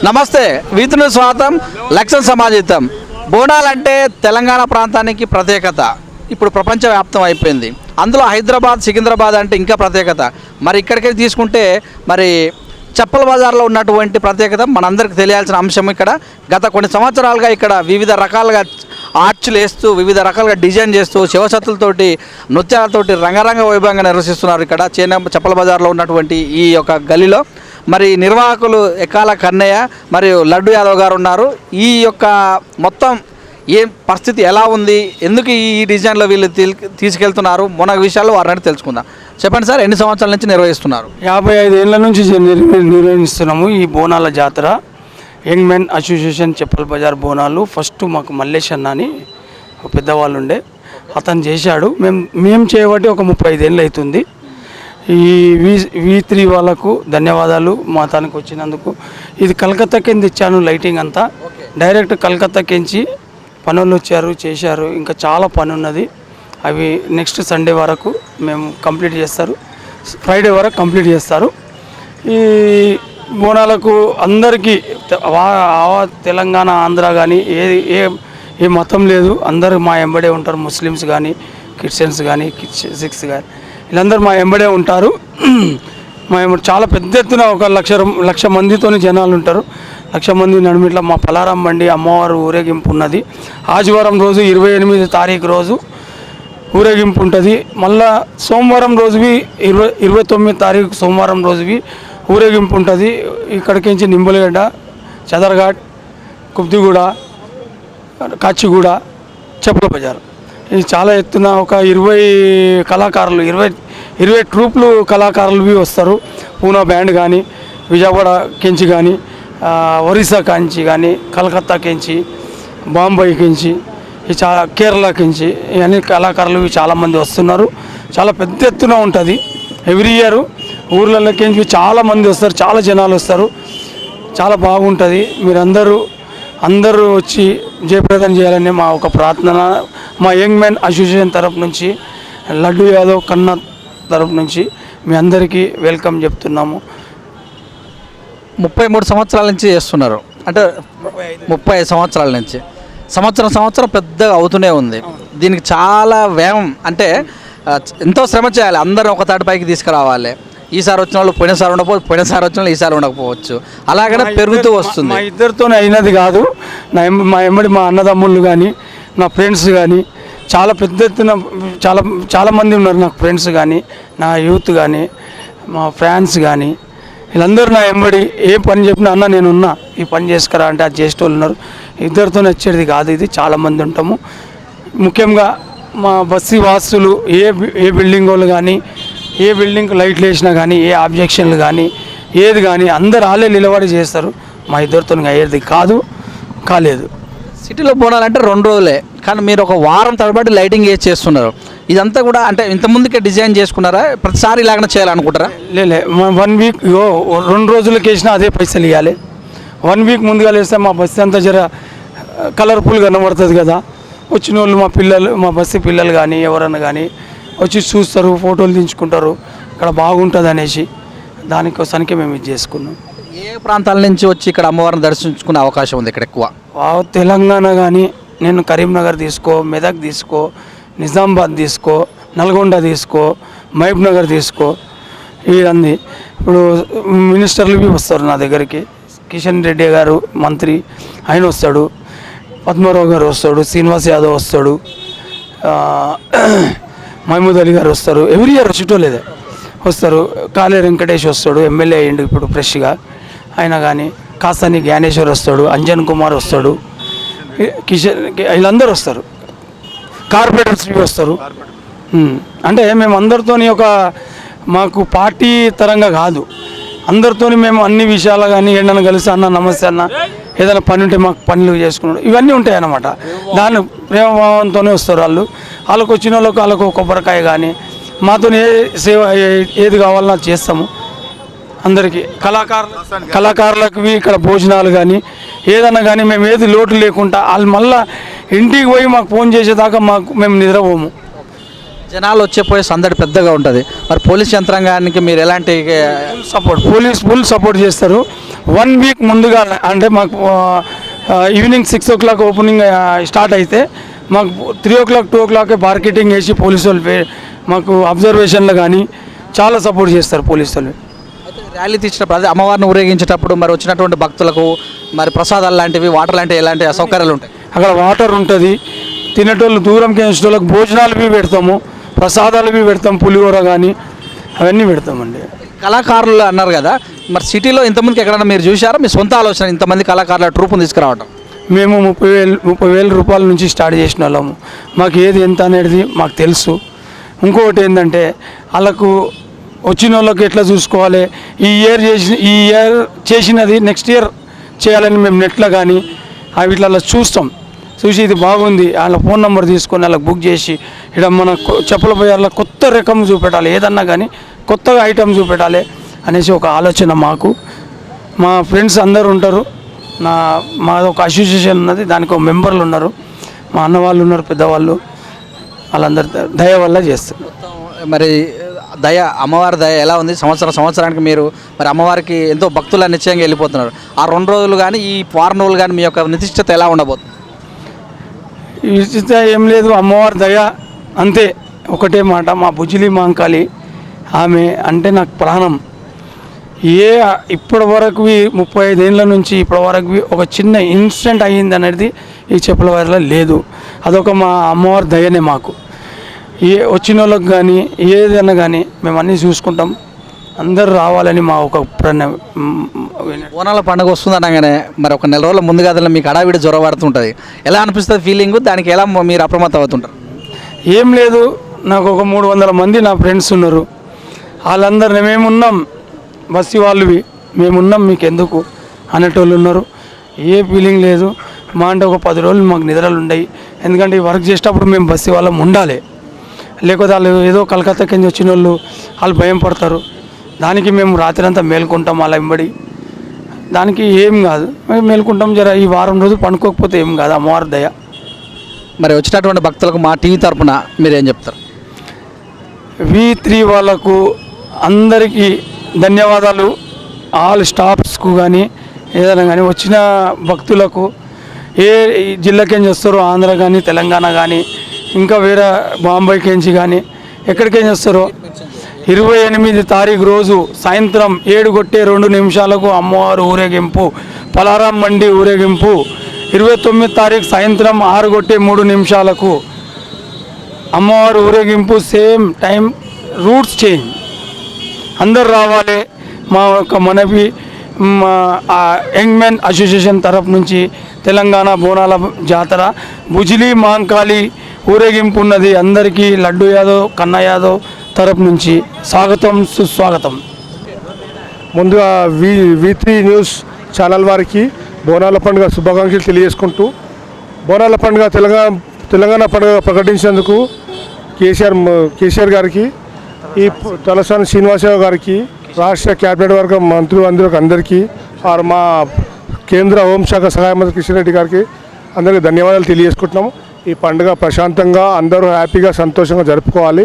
నమస్తే వీతును స్వాగతం లక్ష్యం సమాజితం. బోనాలంటే తెలంగాణ ప్రాంతానికి ప్రత్యేకత. ఇప్పుడు ప్రపంచవ్యాప్తం అయిపోయింది. అందులో హైదరాబాద్ సికింద్రాబాద్ అంటే ఇంకా ప్రత్యేకత. మరి ఇక్కడికి తీసుకుంటే మరి చప్పల బజార్లో ఉన్నటువంటి ప్రత్యేకత మనందరికీ తెలియాల్సిన అంశం. ఇక్కడ గత కొన్ని సంవత్సరాలుగా ఇక్కడ వివిధ రకాలుగా ఆర్చ్లు వేస్తూ వివిధ రకాలుగా డిజైన్ చేస్తూ శివశక్తులతోటి నృత్యాలతోటి రంగరంగ వైభవంగా నిర్వహిస్తున్నారు. ఇక్కడ చప్పల బజార్లో ఉన్నటువంటి ఈ యొక్క గలిలో మరి నిర్వాహకులు ఎక్కాల కన్నయ్య మరియు లడ్డు యాదవ్ గారు ఉన్నారు. ఈ యొక్క మొత్తం ఏం పరిస్థితి ఎలా ఉంది, ఎందుకు ఈ డిజైన్లో వీళ్ళు తీసుకెళ్తున్నారు మొన్న విషయాల్లో వారిని తెలుసుకుందాం. చెప్పండి సార్, ఎన్ని సంవత్సరాల నుంచి నిర్వహిస్తున్నారు? 55 ఏళ్ళ నుంచి నిర్వహిస్తున్నాము ఈ బోనాల జాతర. Young men association Chappal Bazar Bonalu. First మాకు మల్లేష్ అన్న అని పెద్దవాళ్ళు ఉండే, అతను చేశాడు. మేము చేయబట్టి ఒక 35 ఏళ్ళు అవుతుంది. ఈ V3 వాళ్ళకు ధన్యవాదాలు మా తనకు వచ్చినందుకు. ఇది కలకత్తాకి తెచ్చాను లైటింగ్ అంతా. డైరెక్ట్ కలకత్తాకించి పనులు వచ్చారు, చేశారు. ఇంకా చాలా పని ఉన్నది. అవి నెక్స్ట్ సండే వరకు మేము కంప్లీట్ చేస్తారు. ఫ్రైడే వరకు కంప్లీట్ చేస్తారు. ఈ బోనాలకు అందరికీ తెలంగాణ ఆంధ్ర కానీ ఏ మతం లేదు, అందరూ మా ఎంబడే ఉంటారు. ముస్లిమ్స్ కానీ క్రిస్టియన్స్ కానీ సిక్స్ కానీ వీళ్ళందరూ మా ఎంబడే ఉంటారు. మా చాలా పెద్ద ఎత్తున ఒక లక్ష మందితో జనాలు ఉంటారు. 1,00,000 మంది నడుమిట్లా మా పలారం బండి అమ్మవారు ఊరేగింపు ఉన్నది. ఆదివారం రోజు 28 తారీఖు రోజు ఊరేగింపు ఉంటుంది. మళ్ళా సోమవారం రోజువి 29 తారీఖు సోమవారం రోజువి ఊరేగింపు ఉంటుంది. ఇక్కడికించి నింబులగడ్డ, చదర్ఘాట్, కుబ్దిగూడ, కాచిగూడ, చప్పల బజార్. ఇది చాలా ఎత్తున ఒక 20 కళాకారులు 20 ట్రూప్లు కళాకారులు వస్తారు. పూనా బ్యాండ్ కానీ, విజయవాడ కెంచి కానీ, ఒరిస్సా కెంచి కానీ, కలకత్తా కెంచి, బాంబే కెంచి, ఈ కేరళ కెంచి ఇవన్నీ కళాకారులు చాలామంది వస్తున్నారు. చాలా పెద్ద ఎత్తున ఉంటుంది. ఎవ్రీ ఇయర్ ఊర్లలోకించి చాలామంది వస్తారు, చాలా జనాలు వస్తారు. చాలా బాగుంటుంది. అందరూ వచ్చి జయప్రదం చేయాలని మా ఒక ప్రార్థన. మా యంగ్ మెన్ అసోసియేషన్ తరఫు నుంచి, లడ్డు యాదవ్ కన్నా తరఫు నుంచి మీ అందరికీ వెల్కమ్ చెప్తున్నాము. 33 సంవత్సరాల నుంచి చేస్తున్నారు అంటే 35 సంవత్సరాల నుంచి సంవత్సరం పెద్దగా అవుతూనే ఉంది. దీనికి చాలా వ్యయం అంటే ఎంతో శ్రమ చేయాలి. అందరూ ఒక తాటిపైకి తీసుకురావాలి. ఈసారి వచ్చిన వాళ్ళు పోయినసారి పోయినసారి వచ్చిన వాళ్ళు ఈసారి ఉండకపోవచ్చు. అలాగనే పెరుగుతూ వస్తుంది. మా ఇద్దరితోనే అయినది కాదు. మా ఎమ్మడి మా అన్నదమ్ముళ్ళు కానీ, నా ఫ్రెండ్స్ కానీ చాలా పెద్ద ఎత్తున చాలామంది ఉన్నారు. నాకు ఫ్రెండ్స్ కానీ, నా యూత్ కానీ, మా ఫ్యాన్స్ కానీ వీళ్ళందరూ నా ఎంబడి ఏ పని చెప్పినా అన్న నేనున్నా, ఈ పని చేసుకురా అంటే అది చేసేటోళ్ళు ఉన్నారు. ఇద్దరితోనే వచ్చేది కాదు, ఇది చాలామంది ఉంటాము. ముఖ్యంగా మా బస్సీ వాసులు ఏ బిల్డింగ్ వాళ్ళు కానీ, ఏ బిల్డింగ్ లైట్లు వేసినా కానీ, ఏ ఆబ్జెక్షన్లు కానీ ఏది కానీ అందరు వాళ్ళే నిలబడి చేస్తారు. మా ఇద్దరితో అయ్యేది కాలేదు. సిటీలో బోనాలంటే 2 రోజులే, కానీ మీరు ఒక వారం తరబడి లైటింగ్ వేసి చేస్తున్నారు. ఇదంతా కూడా అంటే ఇంతకుముందుకే డిజైన్ చేసుకున్నారా, ప్రతిసారి ఇలాగనే చేయాలనుకుంటారా? లే 1 వీక్ 2 రోజులకి వేసినా అదే పైసలు ఇవ్వాలి. 1 వీక్ ముందుగా వేస్తే మా బస్సు అంతా జర కలర్ఫుల్గా కనబడుతుంది కదా. వచ్చిన వాళ్ళు మా బస్సు పిల్లలు కానీ ఎవరన్నా కానీ వచ్చి చూస్తారు, ఫోటోలు దించుకుంటారు. ఇక్కడ బాగుంటుంది అనేసి దానికోసానికి మేము ఇది చేసుకున్నాం. ఏ ప్రాంతాల నుంచి వచ్చి ఇక్కడ అమ్మవారిని దర్శించుకునే అవకాశం ఉంది ఇక్కడ ఎక్కువ? తెలంగాణ కానీ, నేను కరీంనగర్ తీసుకో, మెదక్ తీసుకో, నిజామాబాద్ తీసుకో, నల్గొండ తీసుకో, మహబూబ్ నగర్ తీసుకో, ఇవన్నీ. ఇప్పుడు మినిస్టర్లు వస్తారు నా దగ్గరికి. కిషన్ రెడ్డి గారు మంత్రి, ఆయన వస్తాడు. పద్మారావు గారు వస్తాడు. శ్రీనివాస్ యాదవ్ వస్తాడు. మహమూద్ అలీ గారు వస్తారు. ఎవ్రీ ఇయర్ వచ్చేటోలేదే వస్తారు. కాళే వెంకటేష్ వస్తాడు, ఎమ్మెల్యే అయ్యిండు ఇప్పుడు ఫ్రెష్గా ఆయన. కానీ కాసాని జ్ఞానేశ్వర్ వస్తాడు, అంజన్ కుమార్ వస్తాడు, కిషన్, వీళ్ళందరూ వస్తారు. కార్పొరేటర్స్ వస్తారు. అంటే మేము అందరితోని మాకు పార్టీ తరంగా కాదు, అందరితోని మేము అన్ని విషయాలు కానీ ఏదైనా కలిసి అన్న నమస్తే అన్న, ఏదైనా పని ఉంటే మాకు పనులు చేసుకున్నాడు ఇవన్నీ ఉంటాయి అన్నమాట. దాని ప్రేమభావంతోనే వస్తారు వాళ్ళకు వచ్చిన వాళ్ళకు కొబ్బరికాయ కానీ మాతో సేవ ఏది కావాలన్నా చేస్తాము. అందరికీ కళాకారులకు ఇక్కడ భోజనాలు కానీ ఏదన్నా కానీ మేము ఏది లోటు లేకుండా వాళ్ళు మళ్ళీ ఇంటికి పోయి మాకు ఫోన్ చేసేదాకా మేము నిద్రపోము. జనాలు వచ్చేపోయే సందడి పెద్దగా ఉంటుంది. మరి పోలీస్ యంత్రాంగానికి మీరు ఎలాంటి ఫుల్ సపోర్ట్ చేస్తారు. 1 వీక్ ముందుగా అంటే మాకు ఈవినింగ్ 6 o'clock ఓపెనింగ్ స్టార్ట్ అయితే మాకు 3 o'clock 2 o'clock మార్కెటింగ్ వేసి పోలీసు వాళ్ళు మాకు అబ్జర్వేషన్లు కానీ చాలా సపోర్ట్ చేస్తారు పోలీసు వాళ్ళు. ర్యాలీ తీసినప్పుడు అదే అమ్మవారిని ఊరేగించేటప్పుడు మరి వచ్చినటువంటి భక్తులకు మరి ప్రసాదాలు లాంటివి వాటర్ లాంటివి ఎలాంటి అసౌకర్యాలు ఉంటాయి? అక్కడ వాటర్ ఉంటుంది, తినేటోళ్ళు దూరంకి వేసేటోళ్ళకి భోజనాలు పెడతాము, ప్రసాదాలు పెడతాం, పులిహోర కానీ అవన్నీ పెడతామండి. కళాకారులు అన్నారు కదా, మరి సిటీలో ఇంతమందికి ఎక్కడైనా మీరు చూసారా? మీ సొంత ఆలోచన ఇంతమంది కళాకారుల ట్రూప్ని తీసుకురావడం? మేము 30,000 రూపాయల నుంచి స్టార్ట్ చేసిన వాళ్ళము. మాకు ఏది ఎంత అనేది మాకు తెలుసు. ఇంకొకటి ఏంటంటే వాళ్ళకు వచ్చిన వాళ్ళకి ఎట్లా చూసుకోవాలి, ఈ ఇయర్ చేసినది నెక్స్ట్ ఇయర్ చేయాలని మేము నెట్లో కానీ వీటిలో చూస్తాం. చూసి ఇది బాగుంది వాళ్ళ ఫోన్ నెంబర్ తీసుకొని వాళ్ళకి బుక్ చేసి ఇక్కడ మన చెప్పుల బజార్లో కొత్త రకం చూపెట్టాలి, ఏదన్నా కానీ కొత్తగా ఐటమ్ చూపెట్టాలి అనేసి ఒక ఆలోచన మాకు. మా ఫ్రెండ్స్ అందరూ ఉంటారు, మాది ఒక అసోసియేషన్ ఉన్నది, దానికి ఒక మెంబర్లు ఉన్నారు, మా అన్న వాళ్ళు ఉన్నారు, పెద్దవాళ్ళు, వాళ్ళందరి దయ వల్ల చేస్తారు. మరి దయ, అమ్మవారి దయ ఎలా ఉంది? సంవత్సరానికి మీరు మరి అమ్మవారికి ఎంతో భక్తుల నిశ్చయంగా వెళ్ళిపోతున్నారు. ఆ 2 రోజులు కానీ ఈ వారం రోజులు కానీ మీ యొక్క నిర్దిష్టత ఎలా ఉండబోతుంది? విచిత ఏం లేదు, అమ్మవారి దయ అంతే. ఒకటే మాట, మా బుజ్జిలి మాంకాళి ఆమె అంటే నాకు ప్రాణం. ఇప్పటి వరకు 35 ఏళ్ళ నుంచి ఇప్పటి వరకు ఒక చిన్న ఇన్సిడెంట్ అయ్యింది అనేది ఈ చెప్పుల వారిలో లేదు. అదొక మా అమ్మవారి దయనే మాకు. వచ్చిన వాళ్ళకి కానీ ఏదైనా కానీ మేము అన్నీ చూసుకుంటాం. అందరూ రావాలని మా ఒక బోనాల పండుగ వస్తుంది అనగానే మరి ఒక 4 రోజుల ముందుగా మీకు హడావిడి జ్వరం పడుతుంటుంది. ఎలా అనిపిస్తుంది ఫీలింగ్? దానికి ఎలా మీరు అప్రమత్తం అవుతుంటారు? ఏం లేదు, నాకు ఒక 300 మంది నా ఫ్రెండ్స్ ఉన్నారు. వాళ్ళందరినీ మేమున్నాం, బస్సు వాళ్ళవి మేమున్నాం, మీకు ఎందుకు అనేటోళ్ళు ఉన్నారు. ఏ ఫీలింగ్ లేదు. మా అంటే ఒక 10 రోజులు మాకు నిద్రలు ఉండవు. ఎందుకంటే ఈ వర్క్ చేసేటప్పుడు మేము బస్సు వాళ్ళం ఉండాలి. లేకపోతే వాళ్ళు ఏదో కలకత్తా కింద వచ్చిన వాళ్ళు భయం పడతారు. దానికి మేము రాత్రి అంతా మేల్కొంటాం అలా వెంబడి. దానికి ఏం కాదు, మేము మేల్కొంటాం. జర ఈ వారం రోజులు పండుకోకపోతే ఏం కాదు, అమ్మవారి దయ. మరి వచ్చినటువంటి భక్తులకు మా టీవీ తరపున మీరు ఏం చెప్తారు? V3 వాళ్ళకు అందరికీ ధన్యవాదాలు. ఆల్ స్టాఫ్స్కు కానీ ఏదైనా కానీ వచ్చిన భక్తులకు ఏ జిల్లాకేంచి వస్తారో, ఆంధ్ర కానీ తెలంగాణ కానీ ఇంకా వేరే బాంబేకేంచి కానీ ఎక్కడికేంచి వస్తారో, 28 తారీఖు రోజు సాయంత్రం 7:02 నిమిషాలకు అమ్మవారు ఊరేగింపు, పలారం మండి ఊరేగింపు. 29 తారీఖు సాయంత్రం 6:03 నిమిషాలకు అమ్మవారు ఊరేగింపు. Same time, roots change. అందరు రావాలి. మా యొక్క మనవి యంగ్ మెన్ అసోసియేషన్ తరఫు నుంచి తెలంగాణ బోనాల జాతర బుజిలి మాంకాళి ఊరేగింపు ఉన్నది. అందరికీ లడ్డు యాదవ్, కన్నా యాదవ్ తరపు నుంచి స్వాగతం, సుస్వాగతం. ముందుగా V3 న్యూస్ ఛానల్ వారికి బోనాల పండుగ శుభాకాంక్షలు తెలియజేసుకుంటూ, బోనాల పండుగ తెలంగాణ పండుగ ప్రకటించినందుకు కేసీఆర్ గారికి, ఈ తలసాని శ్రీనివాసరావు గారికి, రాష్ట్ర క్యాబినెట్ వర్గం అందరికీ, మా కేంద్ర హోంశాఖ సహాయ మంత్రి కిషన్ రెడ్డి గారికి అందరికీ ధన్యవాదాలు తెలియజేసుకుంటున్నాము. ఈ పండుగ ప్రశాంతంగా అందరూ హ్యాపీగా సంతోషంగా జరుపుకోవాలి.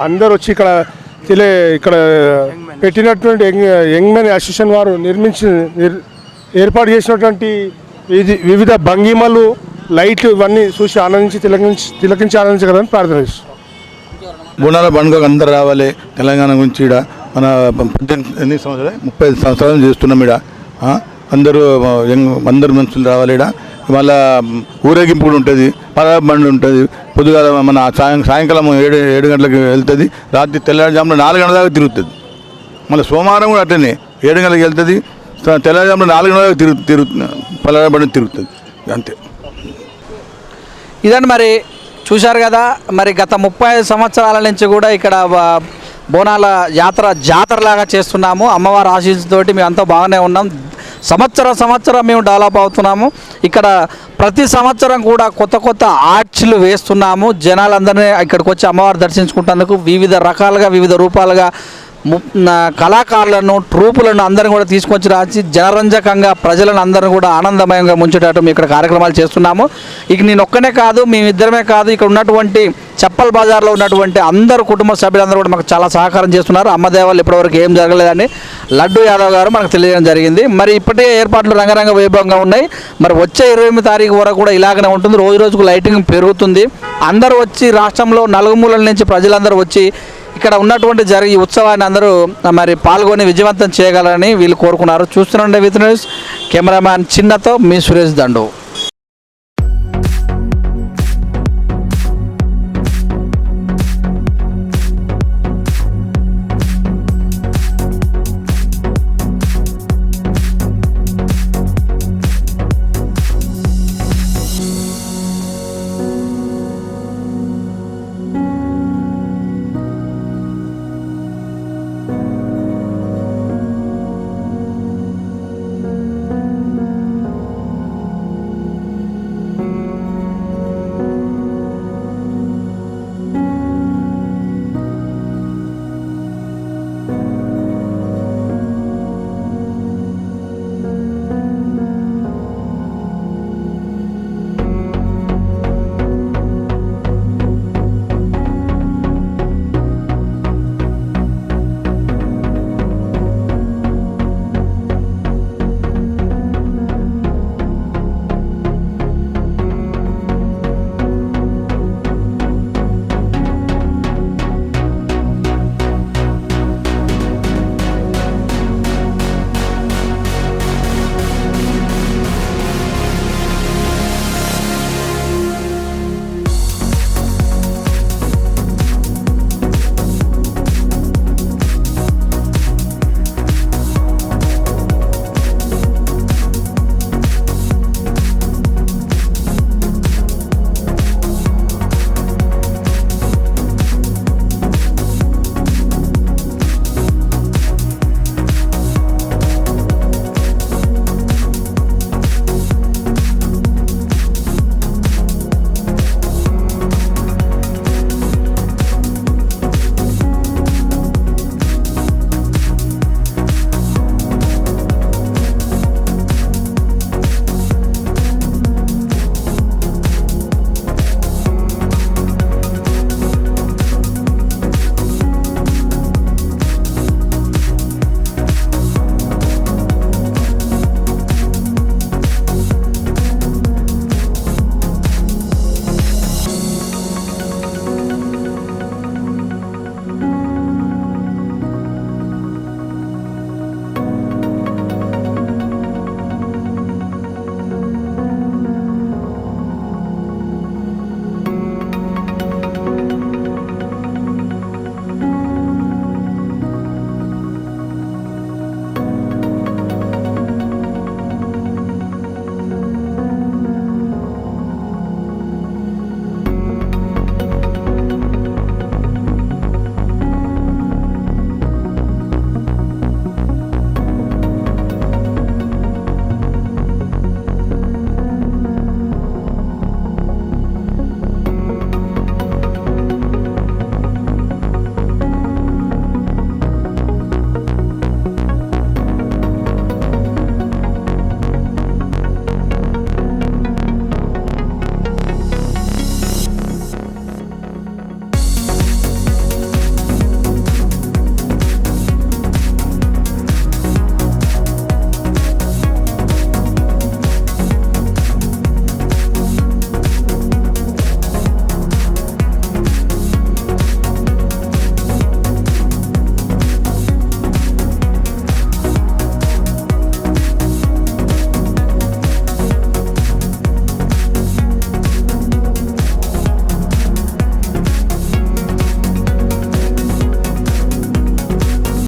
అందరూ వచ్చి ఇక్కడ పెట్టినటువంటి యంగ్ మెన్ అసోసియేషన్ వారు ఏర్పాటు చేసినటువంటి వివిధ భంగిమలు, లైట్లు ఇవన్నీ చూసి తిలకించి ఆనందించగలని ప్రార్థన చేస్తున్నాం. బోనాల పండుగకు అందరు రావాలి. తెలంగాణ గురించి ఇక్కడ మన 18 సంవత్సరాలు 30 సంవత్సరాలు చేస్తున్నాం. ఇక్కడ అందరు మనుషులు రావాలి. ఇక్కడ మళ్ళా ఊరేగింపు కూడా ఉంటుంది, పలారం బండి ఉంటుంది. పొద్దుగాల మన సాయంకాలం 7 గంటలకు వెళ్తుంది, రాత్రి తెల్లవారుజామున 4 గంటల దాకా తిరుగుతుంది. మళ్ళీ సోమవారం కూడా అట్లనే 7 గంటలకు వెళ్తుంది, తెల్లవారుజామున 4 గంటల దాకా పలారం బండి తిరుగుతుంది. అంతే. ఇదండి మరి చూశారు కదా. మరి గత 30 సంవత్సరాల నుంచి కూడా ఇక్కడ బోనాల జాతరలాగా చేస్తున్నాము. అమ్మవారి ఆశీస్సుతోటి మేము అంతా బాగానే ఉన్నాం. సంవత్సరం మేము డెవలప్ అవుతున్నాము. ఇక్కడ ప్రతి సంవత్సరం కూడా కొత్త ఆర్చ్లు వేస్తున్నాము. జనాలందరినీ ఇక్కడికి వచ్చి అమ్మవారు దర్శించుకుంటేందుకు వివిధ రకాలుగా వివిధ రూపాలుగా కళాకారులను ట్రూపులను అందరిని కూడా తీసుకొచ్చి రాసి జనరంజకంగా ప్రజలను అందరిని కూడా ఆనందమయంగా ముంచేటట్టు మేము ఇక్కడ కార్యక్రమాలు చేస్తున్నాము. ఇక నేను ఒక్కనే కాదు, మేమిద్దరమే కాదు, ఇక్కడ ఉన్నటువంటి చప్పల్ బజార్లో ఉన్నటువంటి అందరు కుటుంబ సభ్యులందరూ కూడా మాకు చాలా సహకారం చేస్తున్నారు. అమ్మదేవాళ్ళు ఇప్పటివరకు ఏం జరగలేదని లడ్డు యాదవ్ గారు మనకు తెలియజేయడం జరిగింది. మరి ఇప్పటికే ఏర్పాట్లు రంగరంగ వైభవంగా ఉన్నాయి. మరి వచ్చే 28 తారీఖు వరకు కూడా ఇలాగనే ఉంటుంది. రోజు రోజుకు లైటింగ్ పెరుగుతుంది. అందరూ వచ్చి రాష్ట్రంలో నలుగుమూలల నుంచి ప్రజలందరూ వచ్చి ఇక్కడ ఉన్నటువంటి ఈ ఉత్సవాన్ని అందరూ మరి పాల్గొని విజయవంతం చేయగలరని వీళ్ళు కోరుకున్నారు. చూస్తుండే with news cameraman చిన్నతో me Suresh Dandu.